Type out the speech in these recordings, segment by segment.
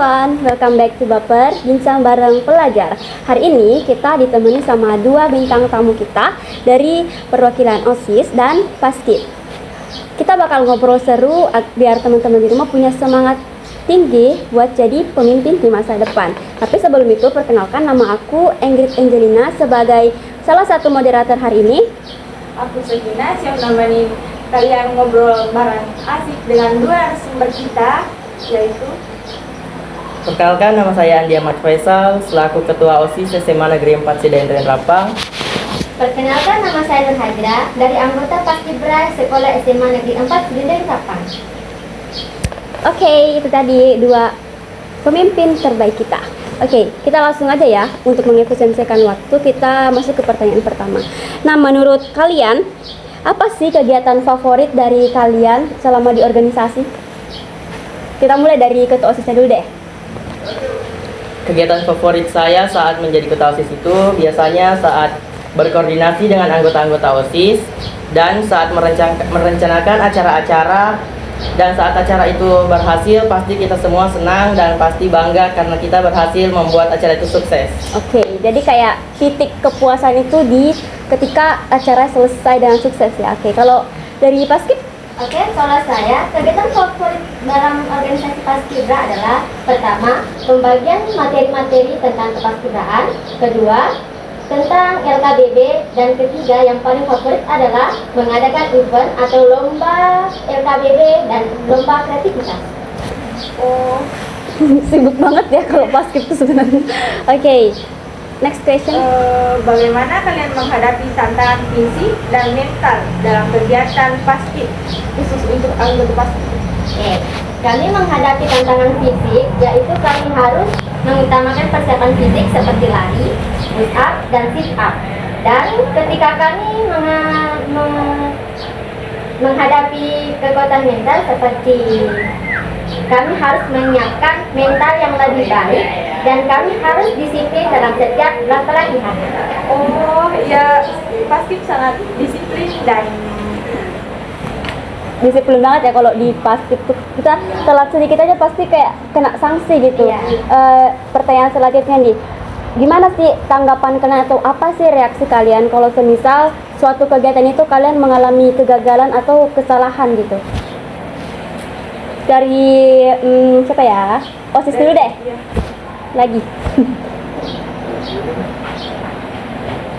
everyone, welcome back to Baper, Bincang Bareng Pelajar. Hari ini kita ditemani sama dua bintang tamu kita dari perwakilan OSIS dan Paskib. Kita bakal ngobrol seru biar teman-teman di rumah punya semangat tinggi buat jadi pemimpin di masa depan. Tapi sebelum itu, perkenalkan nama aku Ingrid Angelina sebagai salah satu moderator hari ini. Aku Sekina, siap nemenin kalian ngobrol bareng asik dengan dua narasumber kita, yaitu Perkenalkan, nama saya Andi Ahmad Faisal, selaku Ketua OSIS SMA Negeri 4 Sidendren Rapang. Perkenalkan, nama saya Nur Hajra dari anggota Paskibra Sekolah SMA Negeri 4 Sidendren Rapang. Oke, itu tadi dua pemimpin terbaik kita. Oke, kita langsung aja ya untuk mengefisiensikan waktu, kita masuk ke pertanyaan pertama. Nah, menurut kalian, apa sih kegiatan favorit dari kalian selama di organisasi? Kita mulai dari ketua OSISnya dulu deh. Kegiatan favorit saya saat menjadi ketua OSIS itu biasanya saat berkoordinasi dengan anggota-anggota OSIS dan saat merencanakan acara-acara, dan saat acara itu berhasil pasti kita semua senang dan pasti bangga karena kita berhasil membuat acara itu sukses. Oke, jadi kayak titik kepuasan itu di ketika acara selesai dengan sukses ya. Oke, kalau dari Paskib? Oke, kalau saya, kegiatan favorit dalam organisasi Paskibra adalah pertama, pembagian materi-materi tentang kepaskibraan, kedua, tentang LKBB, dan ketiga yang paling favorit adalah mengadakan event atau lomba LKBB dan lomba kreativitas. Oh, sibuk banget ya kalau Paskib itu sebenarnya. Oke, next question. bagaimana kalian menghadapi tantangan fisik dan mental dalam kegiatan Paskib, khusus untuk anggota Paskib? Oke, kami menghadapi tantangan fisik, yaitu kami harus mengutamakan persiapan fisik seperti lari, push up, dan sit up. Dan ketika kami menghadapi kekuatan mental seperti kami harus menyiapkan mental yang lebih baik dan kami harus disiplin dalam setiap pelatihan. Oh ya, Paskib sangat disiplin dan Disiplin banget ya kalau di Paskib tuh. Kita telat sedikit aja pasti kayak kena sanksi gitu. Iya. Pertanyaan selanjutnya nih, gimana sih tanggapan kalian atau apa sih reaksi kalian kalau semisal suatu kegiatan itu kalian mengalami kegagalan atau kesalahan gitu? Dari siapa ya? OSIS dulu deh. Iya. Lagi.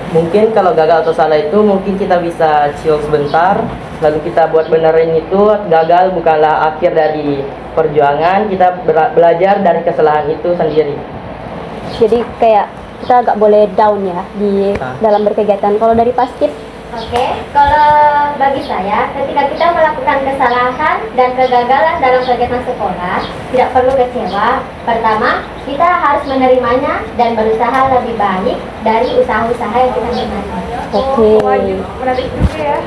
Mungkin kalau gagal atau salah itu mungkin kita bisa chill sebentar, lalu kita buat benerin itu. Gagal bukanlah akhir dari perjuangan, kita belajar dari kesalahan itu sendiri. Jadi kayak kita nggak boleh down ya di dalam berkegiatan. Kalau dari Paskib? Oke, kalau bagi saya, ketika kita melakukan kesalahan dan kegagalan dalam kegiatan sekolah, tidak perlu kecewa. Pertama, kita harus menerimanya dan berusaha lebih baik dari usaha-usaha yang kita miliki. Oke. Wajib menarik juga ya.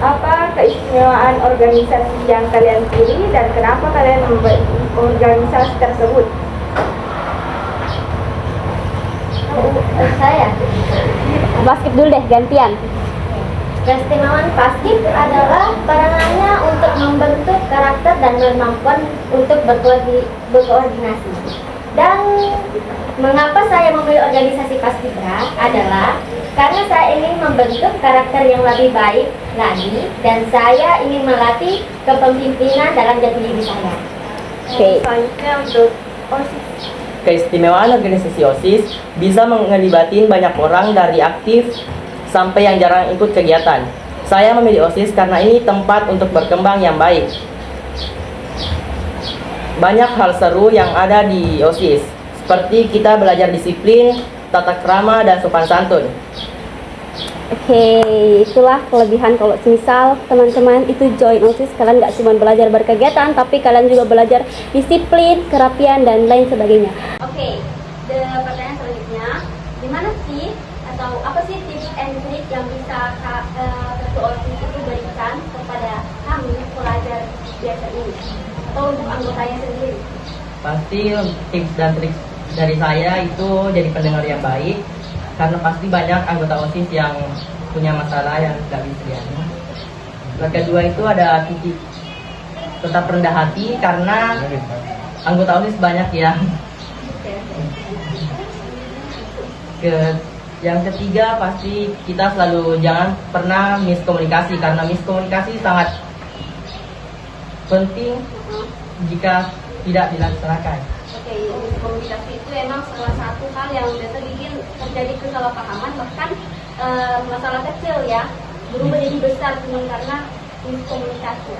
Apa keistimewaan organisasi yang kalian pilih dan kenapa kalian membuat organisasi tersebut? Saya, Paskib dulu deh, gantian. keistimewaan Paskib adalah peranannya untuk membentuk karakter dan kemampuan untuk berkoordinasi. Dan mengapa saya memilih organisasi Paskibra adalah karena saya ingin membentuk karakter yang lebih baik lagi dan saya ingin melatih kepemimpinan dalam jati diri saya. Oke. Selanjutnya untuk OSIS. Keistimewaan organisasi OSIS bisa ngelibatin banyak orang dari aktif sampai yang jarang ikut kegiatan. Saya memilih OSIS karena ini tempat untuk berkembang yang baik. Banyak hal seru yang ada di OSIS, seperti kita belajar disiplin, tata krama, dan sopan santun. Oke, itulah kelebihan kalau misal teman-teman itu join OSIS, kalian nggak cuma belajar berkegiatan, tapi kalian juga belajar disiplin, kerapian, dan lain sebagainya. Oke, pertanyaan selanjutnya, gimana sih atau apa sih tips and trick yang bisa ketua OSIS itu berikan kepada kami pelajar biasa ini atau untuk anggotanya sendiri? Pasti tips dan trik dari saya itu jadi pendengar yang baik, karena pasti banyak anggota OSIS yang punya masalah yang tidak bisa dianu. Yang kedua itu ada titik tetap rendah hati, karena anggota OSIS banyak ya. Yang ketiga pasti kita selalu jangan pernah miskomunikasi, karena miskomunikasi sangat penting jika tidak dilaksanakan. Oke, komunikasi itu emang salah satu hal yang biasa bikin terjadi kesalahpahaman, bahkan masalah kecil ya berubah jadi besar cuma karena miskomunikasi.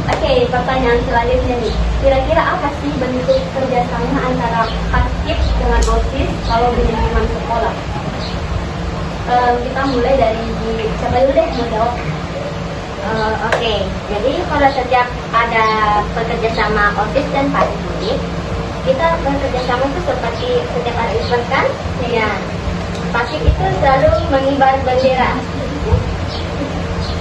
Oke, pertanyaan selanjutnya nih, kira-kira apa sih bentuk kerjasama antara Paskib dengan OSIS kalau di lingkungan sekolah? Kita mulai dari siapa dulu deh mau jawab? Oke, jadi kalau setiap ada bekerjasama OSIS dan Paskib, kita bekerjasama itu seperti setiap ada event kan? Ya, Paskib itu selalu mengibar bendera.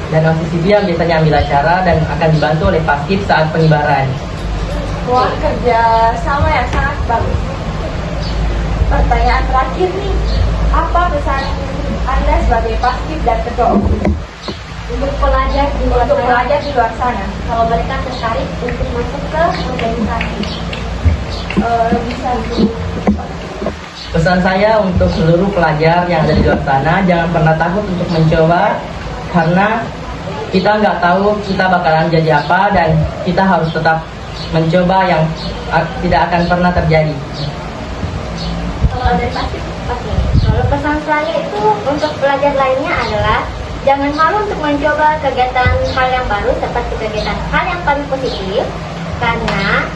Dan OSIS itu yang biasanya ambil acara dan akan dibantu oleh Paskib saat pengibaran. Wah, kerja sama yang sangat bagus. Pertanyaan terakhir nih, apa pesan Anda sebagai Paskib dan ketua OSIS Untuk pelajar di luar untuk sana, pelajar di luar sana? kalau mereka tertarik untuk masuk ke organisasi, bisa dulu. Pesan saya untuk seluruh pelajar yang ada di luar sana, jangan pernah takut untuk mencoba, karena kita nggak tahu kita bakalan jadi apa, dan kita harus tetap mencoba yang tidak akan pernah terjadi. Kalau dari Paskib, Oke, kalau pesan saya itu untuk pelajar lainnya adalah jangan malu untuk mencoba kegiatan hal yang baru seperti kegiatan hal yang paling positif, karena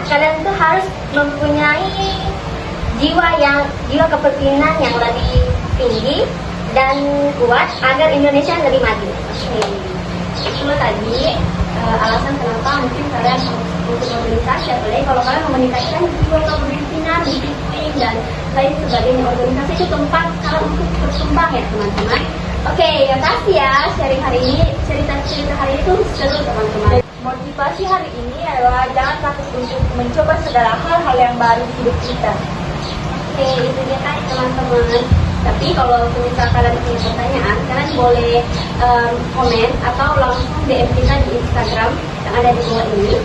kalian itu harus mempunyai jiwa kepemimpinan yang lebih tinggi dan kuat agar Indonesia lebih maju. Itulah tadi alasan kenapa mungkin kalian harus untuk organisasi, apalagi kalau kalian mau meningkatkan jiwa kepemimpinan, disiplin dan lain sebagainya. Organisasi itu tempat kalian untuk berkembang ya teman-teman. Oke, ya kasih ya sharing hari ini, cerita hari ini tuh seru teman-teman. Motivasi hari ini adalah jangan takut untuk mencoba segala hal yang baru di hidup kita. Oke, itu dia kan teman-teman. Tapi kalau misalnya kalian punya pertanyaan, kalian boleh komen atau langsung DM kita di Instagram yang ada di bawah ini.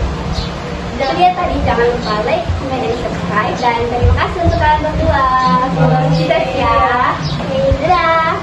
Dan dia tadi jangan lupa like, comment, dan subscribe. Dan terima kasih untuk kalian berdua. Semoga sukses ya. Oke, dadah.